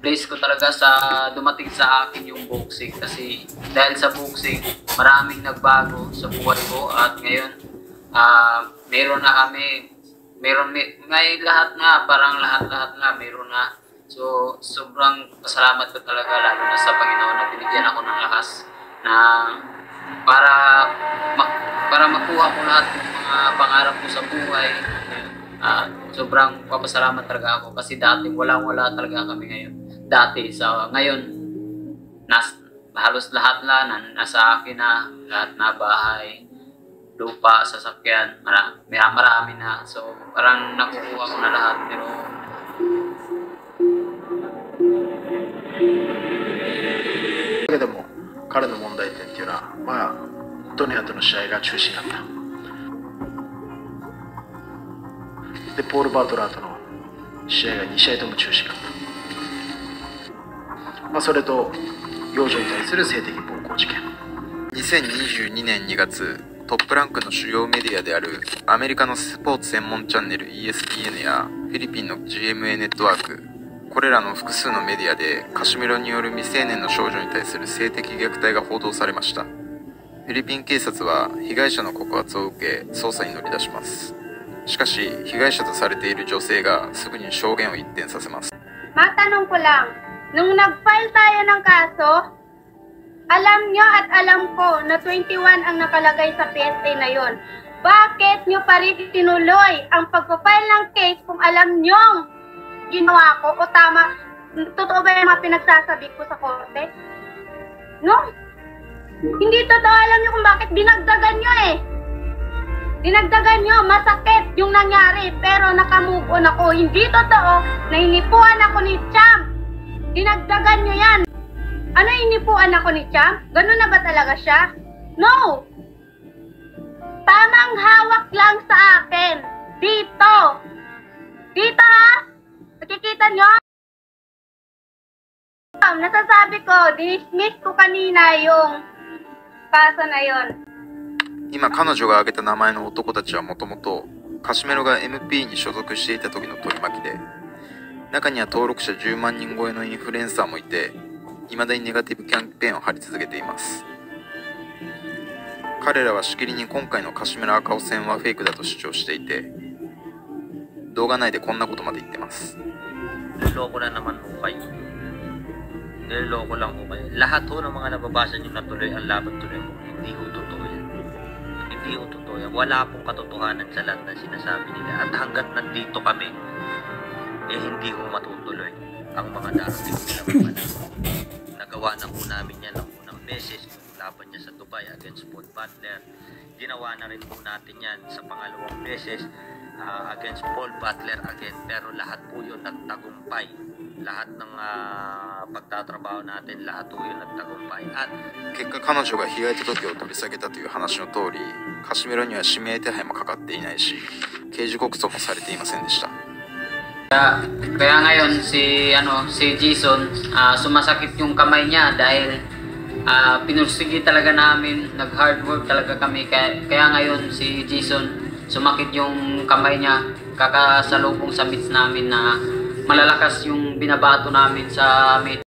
place ko talaga sa dumating sa akin yung boxing kasi dahil sa boxing maraming nagbago sa buhay ko at ngayon meron na kami ngayon lahat na parang lahat na meron na, so sobrang pasalamat ko talaga lalo na sa Panginoon na binigyan ako ng lakas na para makuha ko lahat ng mga pangarap ko sa buhay. Sobrang papasalamat talaga ako kasi dati wala talaga kami ngayon. Ngayon halos lahat na nasa akin na, lahat na bahay, lupa, sasakyan, marami na. So parang nakukuha ko na lahat peroでも彼の問題点っていうのはドネアとの試合が中止になった。でポール・バトラーとの試合が2試合とも中止になった。それと幼女に対する性的暴行事件。2022年2月、トップランクの主要メディアであるアメリカのスポーツ専門チャンネル ESPN やフィリピンの GMA ネットワーク、これらの複数のメディアでカシミロによる未成年の少女に対する性的虐待が報道されました。フィリピン警察は被害者の告発を受け捜査に乗り出します。しかし被害者とされている女性がすぐに証言を一転させます。Matanong ko lang, nung nag-file tayo ng kaso, alam nyo at alam ko na 21 ang nakalagay sa PSA na yon. Bakit nyo pa rin tinuloy ang pag-file ng case kung alam nyo ginawa ko o tama, totoo ba yung mga pinagsasabi ko sa korte? No? Hindi totoo. Alam nyo kung bakit dinagdagan nyo eh. Dinagdagan nyo, masakit yung nangyari pero nakamove on ako. Hindi totoo na hinipuan ako ni Champ. Dinagdagan nyo yan. Ano, hinipuan ako ni Champ? Ganun na ba talaga siya? No! Tamang hawak lang sa akin. Dito. Dito ha? Nakikita nyo? Nasasabi ko, dinismiss ko kanina yung kaso na yon. 今彼女が挙げた名前の男たちはもともとカシメロが MP に所属していた時の取り巻きで、中には登録者10万人超えのインフルエンサーもいて、未だにネガティブキャンペーンを張り続けています。彼らはしきりに今回のカシメロ赤尾戦はフェイクだと主張していて、動画内でこんなことまで言ってます。Niloloko na naman ho kayo. Niloloko lang ho kayo. Lahat ho ng mga nababasa nyo na tuloy ang laban tuloy mo. Hindi ho totoo yan. Hindi ho totoo yan. Wala pong katotohanan sa lahat na sinasabi nila. At hanggat nandito kami, hindi ho matutuloy ang mga darating nila mga nagawa na ho namin yan ng unang beses. Laban niya sa Dubai against Paul Butler. Ginawa na rin po natin yan sa pangalawang beses against Paul Butler again, pero lahat po yun nagtagumpay. Lahat ng pagtatrabaho natin, lahat po yun nagtagumpay. At 結果彼女が被害届を取り下げたという話の通り、カシメロには指名手配もかかっていないし、刑事告訴もされていませんでした。Kaya ngayon si Jason, sumasakit yung kamay niya dahil pinursigi talaga namin, nag-hard work talaga kami. Kaya ngayon si Jason, sumakit yung kamay niya, kakasalubong sa meets namin na malalakas yung binabato namin sa meet.